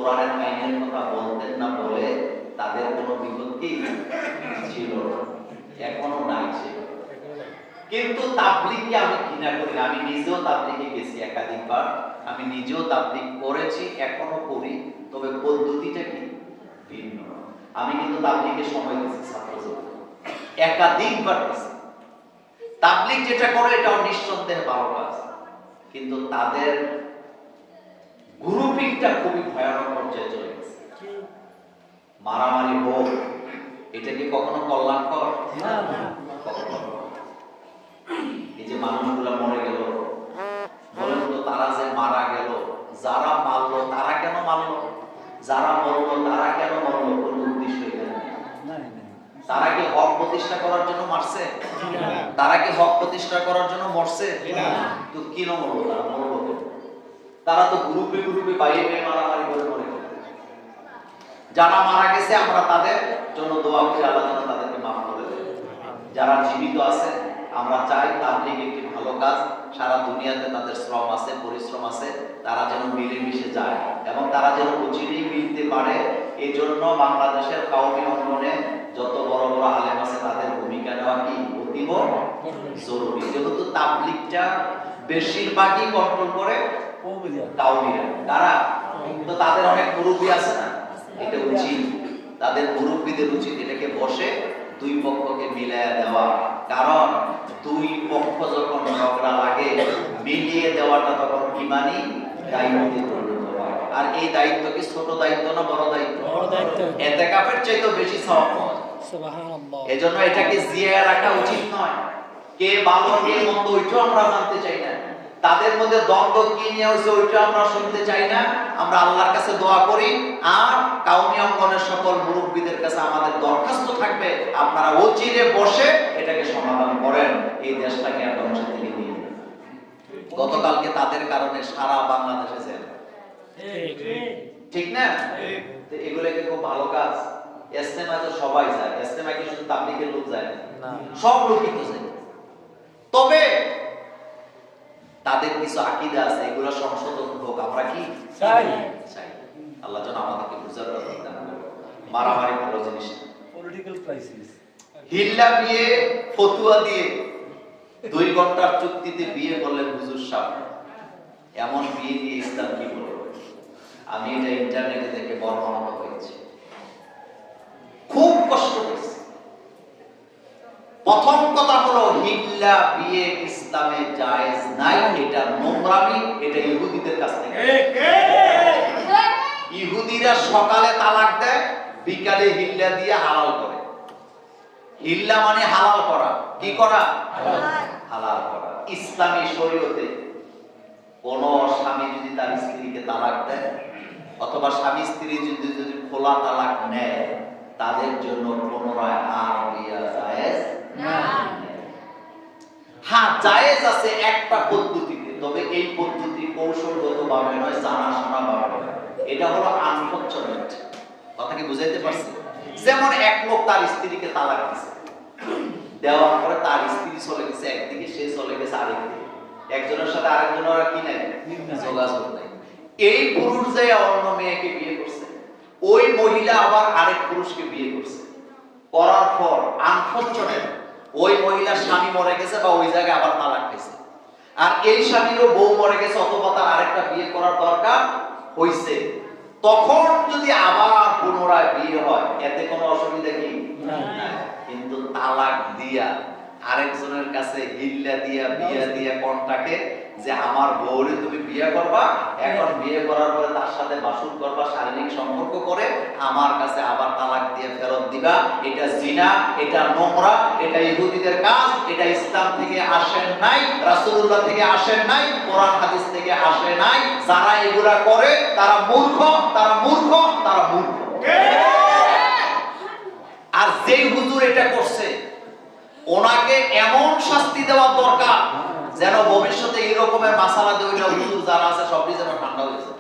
কোরআনের আইনের কথা বলতেন না বলে তাদের কোনো বিপদ কি ছিল না, এখনো নাই ছিল। কিন্তু তাবলীগকে আমি ঘৃণা করি না। আমি নিজেও তাবলীগে গেছি একাধিকবার, আমি নিজেও তাবলীগ করেছি, এখনো করি, তবে পদ্ধতিটা কি ভিন্ন। আমি কিন্তু তাবলীগে সময় দিয়েছি, ছাত্রছাত্রী একাধিকবার দিয়েছি। তাবলীগ যেটা করে এটাও নিঃসন্দেহে ভালো কাজ, কিন্তু তাদের গ্রুপিংটা খুবই ভয়ানক পর্যায়ে চলে গেছে। মারামারি হোক, এটা কি কখনো কল্যাণকর? কখনো। এই যে মানুষগুলো মরে গেল, বলেন তো তারা যে মারা গেল, যারা মারলো তারা কেন মারলো, যারা মরলো তারা কেন মরলো, কোন উদ্দেশ্য এখানে নেই। তারা কি হক প্রতিষ্ঠা করার জন্য মারছে? তারা কি হক প্রতিষ্ঠা করার জন্য মরছে? তো কি মরলো? তারা মরলো কেন? তারা তো গ্রুপে গ্রুপে বাইরে মারামারি করে মরে গেল। যারা মারা গেছে আমরা তাদের জন্য দোয়া করি, আল্লাহ যেন তাদেরকে মাফ করে দেয়। যারা জীবিত আছে আমরা চাই তাবলীগ একটি ভালো কাজ, সারা দুনিয়াতে তাদের শ্রম আছে, পরিশ্রম আছে, তারা যেন মিলেমিশে যায় এবং তারা যেন অচিরেই মিলতে পারে। এই জন্য বাংলাদেশের কাওমি অঙ্গনে যত বড় বড় আলেম আছে তাদের ভূমিকা নেওয়া কি অতীব জরুরি। যেহেতু তাবলীগটা বেশিরভাগই কন্ট্রোল করে কাওমিরা, তারা তো তাদের অনেক মুরব্বী আছে না, এটা উচিত তাদের মুরব্বীদের উচিত এটাকে বসে দুই পক্ষকে মিলায়া দেওয়া। কারণ দুই পক্ষ যখন ঝগড়া লাগে মিলিয়ে দেওয়াটা তখন ইমানি দায়িত্বে পরিণত হয়। আর এই দায়িত্ব কি ছোট দায়িত্ব না বড় দায়িত্ব? বড় দায়িত্ব। ইতিকাফের চাইতে বেশি সওয়াব পাওয়া যায়। সুবহানাল্লাহ। এজন্য এটাকে জিয়ে রাখা উচিত নয়। কে ভালো কে মন্দ ওইটা আমরা জানতে চাই না, তাদের মধ্যে দ্বন্দ্ব কি নিয়ে হয়েছে ওইটা আমরা শুনতে চাই না। আমরা আল্লাহর কাছে দোয়া করি আর কাওমি অঙ্গনের সকল মুরব্বীদের কাছে আমাদের দরখাস্ত থাকবে, আপনারা অচিরে বসে এটাকে সমাধান করেন, এই দেশটাকে আর ধ্বংসের দিকে নিয়ে যান। গতকালকে তাদের কারণে সারা বাংলাদেশে জেল, ঠিক না? তো এগুলো কি খুব ভালো কাজ? ইজতেমায় তো সবাই যায়, ইজতেমায় কি শুধু তাবলীগের লোক যায় না, সব লোকই তো যায়। তবে তাদের কিছু আকীদা আছে, এগুলো সংশোধন হোক, আমরা কি চাই? আল্লাহ যেন আমাদেরকে বুঝার তৌফিক দান করেন। মারামারি ভালো জিনিস না। পলিটিক্যাল ক্রাইসিস, হিল্লা বিয়ে ফতুয়া দিয়ে 2 ঘন্টার চুক্তিতে বিয়ে করলেন হুজুর সাহেব, এমন বিয়ে দিয়ে ইসলাম কি বলে? আমি এটা ইন্টারনেটে দেখে বর্ণনা হয়েছে, খুব কষ্ট হয়েছে। প্রথম কথা হলো হিল্লা বিয়ে ইসলামে জায়েজ নাই, এটা নোংরামি, এটা ইহুদিদের কাছ থেকে। ইহুদিরা সকালে তালাক দেয়, বিকালে হিল্লা দিয়ে হালাল করে। হিল্লা মানে হালাল করা, কি করা? হালাল করা। ইসলামী শরীয়তে কোন স্বামী যদি তার স্ত্রীকে তালাক দেয় অথবা স্বামী স্ত্রী যদি খোলা তালাক নেয়, তাদের জন্য পুনরায় আর বিয়ে জায়েজ না। হ্যাঁ, জায়েজ আছে একটা পদ্ধতিতে, তবে এই পদ্ধতি কৌশলগতভাবে নয়, জানাশোনা ভাবে। এটা হলো আনফরচুনেট। কথা কি বুঝাইতে পারছি? যেমন এক লোক তার স্ত্রীকে তালাক দিয়েছে, দেওয়ার পরে তার স্ত্রী চলে গেছে একদিকে, সে চলে গেছে আরেকদিকে, একজনের সাথে আরেকজনের কি নাই, যোগাযোগ নাই। এই পুরুষ যে অন্য মেয়েকে বিয়ে করছে, ওই মহিলা আবার আরেক পুরুষকে বিয়ে করছে, করার পর আনফরচুনেট ওই মহিলার স্বামী মরে গেছে বা ওই জায়গায় আবার তালাক হয়েছে, আর এই স্বামীরও বউ মরে গেছে অথবা তার আরেকটা বিয়ে করার দরকার হইছে। তখন যদি আবার পুনরায় বিয়ে হয়, এতে কোনো অসুবিধা কি না। কিন্তু তালাক দিয়া আরেকজনের কাছে হিল্লা দিয়া বিয়া দিয়া কন্টাকে যে আমার বউরে তুমি বিয়ে করবা, এখন বিয়ে করার পরে তার সাথে বাসুর করবা, শারীরিক সম্পর্ক করে আমার কাছে আবার তালাক দিয়ে ফেরত দিবা, এটা জিনা, এটা নোংরা, এটা ইহুদিদের কাজ, এটা ইসলাম থেকে আসে নাই, রাসূলুল্লাহ থেকে আসে নাই, কোরআন হাদিস থেকে আসে নাই। যারা এগুলা করে তারা মূর্খ, তারা মূর্খ, তারা মূর্খ। আর যেই হুজুর এটা করছে ওনাকে এমন শাস্তি দেওয়া দরকার যেন ভবিষ্যতে এই রকমের মাসালা দিয়ে ওইটা হুজুর যারা আছে সবই যেন ঠান্ডা হয়েছে।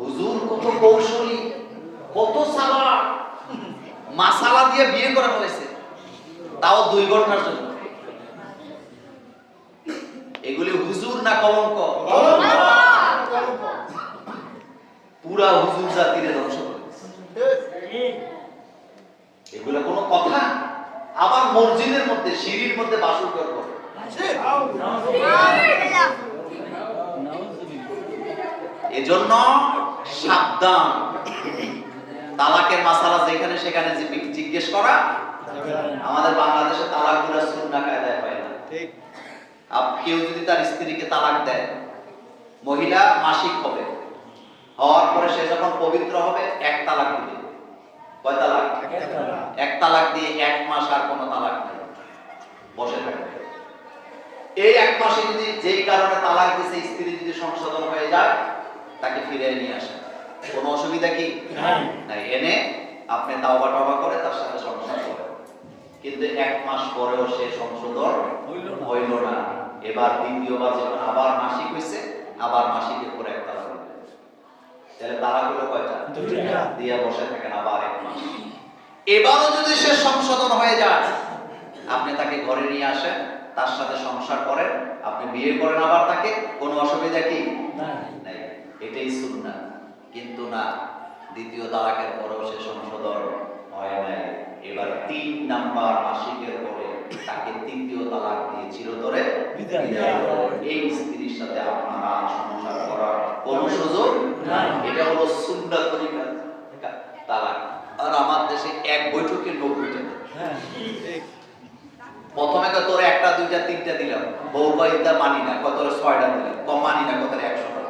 হুজুর কত কৌশলী, কত সালা মাসালা দিয়ে বিয়ে করে ফেলেছে, তাও 2 ঘন্টার জন্য। এগুলি হুজুর না কলঙ্ক? পুরা হুজুর জাতিরে ধ্বংস করে দিচ্ছে। এগুলো কোনো কথা? আবার মসজিদের মধ্যে সিঁড়ির মধ্যে বাসর করে। এজন্য সাবধান। তালাকের মাসালা যেখানে সেখানে জিজ্ঞেস করা। আমাদের বাংলাদেশে তালাক গুলা সুন্নাহ কায়দায় হয় না। ঠিক। কেউ যদি তার স্ত্রীকে তালাক দেয়, মহিলা মাসিক হবে, হওয়ার পরে সে যখন পবিত্র হবে এক তালাক দিবে। কয় তালাক? এক তালাক দিয়ে 1 মাস আর কোনো তালাক নেই, বসে থাকবে। এই 1 মাসে যদি যেই কারণে তালাক দিয়েছে স্ত্রী যদি সংশোধন হয়ে যায়, তাকে ফিরে নিয়ে আসে, কোনো অসুবিধা কি নাই। এনে আপনি তাওবা টাওবা করে তার সাথে সংসার করেন। কিন্তু 1 মাস পরেও সে সংশোধন হইল না, এবার দ্বিতীয়বার যখন আবার মাসিক হয়েছে, আবার মাসিকের পরে এক তালাক দিবে। তাহলে তালাক হলো কয়টা? দুইটা। দিয়ে বসে থাকেন আবার 1 মাস। এবারও যদি সে সংশোধন হয়ে যায়, আপনি তাকে ঘরে নিয়ে আসেন, তার সাথে সংসার করেন, আপনি বিয়ে করেন আবার তাকে, কোনো অসুবিধা কি নাই। এটাই সুন্নাহ। কিন্তু না, দ্বিতীয় তালাকের পরেও সে সংশোধন হয় নাই, এবার 3 নাম্বার মাসিকের পরে তাকে তৃতীয় তালাক দিয়ে চিরতরে বিদায়। এই স্ত্রীর সাথে আপনার আর সংসার করার কোনো সুযোগ নাই। এটা হলো সুন্নাহ তরিকা তালাক। আর আমার দেশে এক বৈঠকে 90টা। প্রথমে তো তোর 1টা 2টা 3টা দিলাম, বউ কয়টা মানি না, কত 6টা দিলাম, কম মানি না, কত 100টা।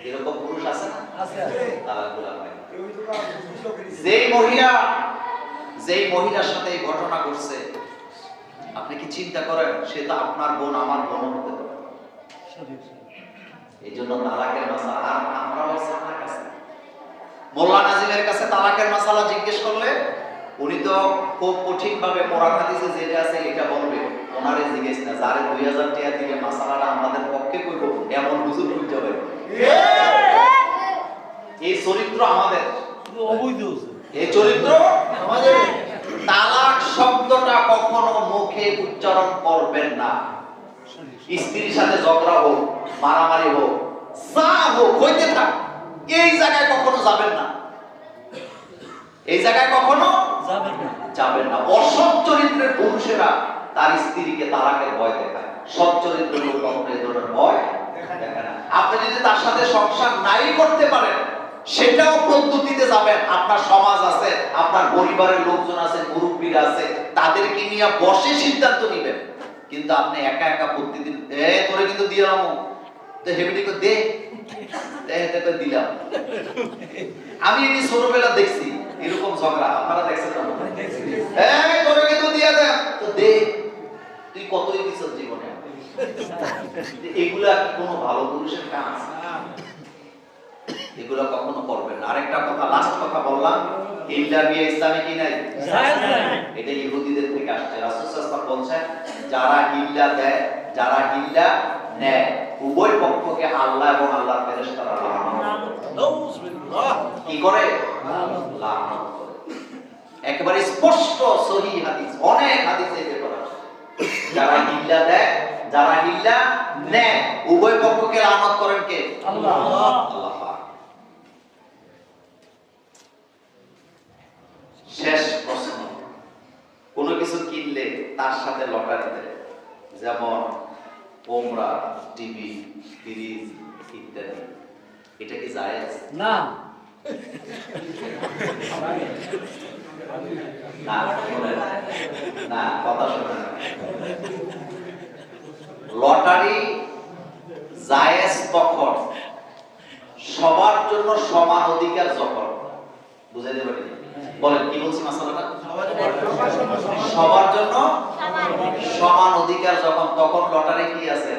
এরকম পুরুষ আছে না? আছে। তালাকগুলো হয়। যেই মহিলার সাথে এই ঘটনা ঘটছে, আপনি কি চিন্তা করেন সে তো আপনার বোন, আমার বোন হতে পারে। এই জন্য তালাকের মাসালা, আর আমরা হচ্ছে আমার কাছে মোল্লা নাজিমের কাছে তালাকের মাসালা জিজ্ঞেস করলে উনি তো খুব কঠিন ভাবে কোরআন হাদিসে যেটা আছে এটা বলবে। ওনারে জিজ্ঞেস না, যারে 2000 টাকা দিলে মাসালাটা আমাদের পক্ষে কইব, এমন হুজুর খুঁজে যাবে। এই চরিত্র আমাদের অবৈধ, এই চরিত্র আমাদের। তালাক শব্দটা কখনো মুখে উচ্চারণ করবেন না। স্ত্রীর সাথে ঝগড়া হোক, মারামারি হোক, যা হোক হইতে থাক, এই জায়গায় কখনো যাবেন না। এই জায়গায় কখনো যাবেন না। অসৎ চরিত্রের পুরুষেরা তার স্ত্রীকে তালাকের ভয় দেখায়, সৎ চরিত্রের লোক কখনো এই ধরনের ভয় দেখায় না। আপনি যদি তার সাথে সংসার নাই করতে পারেন, সেটাও পদ্ধতিতে যাবেন। আপনার সমাজ আছে, আপনার পরিবারের লোকজন আছে, মুরব্বীরা আছে, তাদেরকে নিয়ে বসে সিদ্ধান্ত নেবেন। কিন্তু আপনি একা একা প্রতিদিন তোরে কিন্তু দিলাম, তো হেবিটিকে দে দিলাম। আমি এটি ছোটবেলা দেখছি এরকম ঝগড়া, আপনারা দেখছেন না? তোরে কিন্তু দিয়ে দে, তো দে, তুই কতই দিছ জীবনে। এগুলা কি কোনো ভালো পুরুষের কাজ? এগুলো কখনো করবেন না। আরেকটা কথা, লাস্ট কথা বললাম, হিল্লা বিয়ে ইসলামে কি নাই? এটা ইহুদিদের থেকে আসছে। রাসূল সাল্লাল্লাহু আলাইহি ওয়াসাল্লাম বলেন, যারা হিল্লা দেয়, যারা হিল্লা নেয়, উভয় পক্ষকে আল্লাহ এবং আল্লাহর ফেরেশতারা কি করে? লানত করে। একেবারে স্পষ্ট সহিহ হাদিস, অনেক হাদিসে এটা বলা আছে। যারা হিল্লা দেয়, যারা হিল্লা নেয়, উভয় পক্ষকে লানত করেন কে? আল্লাহ। আল্লাহ। শেষ প্রশ্ন, কোনো কিছু কিনলে তার সাথে লটারি দেয়, যেমন ওমরা, টিভি, ফ্রিজ ইত্যাদি, এটা কি জায়েজ? না। না, কথা শুনুন। লটারি জায়েজ তখন সবার জন্য সমান অধিকার যখন, বুঝাইতে পারি? বলেন কি বলছি মাসালাটা? সবার জন্য সমান অধিকার যখন, তখন লটারি কি আছে?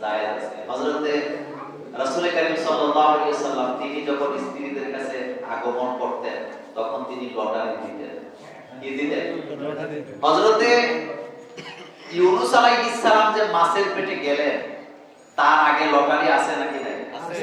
জায়েজ আছে। হযরতে রাসূল কারীম সাল্লাল্লাহু আলাইহি ওয়াসাল্লাম তিনি যখন স্ত্রীদের কাছে আগমন করতেন, তখন তিনি লটারি দিতেন। কি দিতেন? হযরতে ইউনূস আলাইহিস সালাম যে মাছের পেটে গেলেন, তার আগে লটারি আছে নাকি নাই? আছে।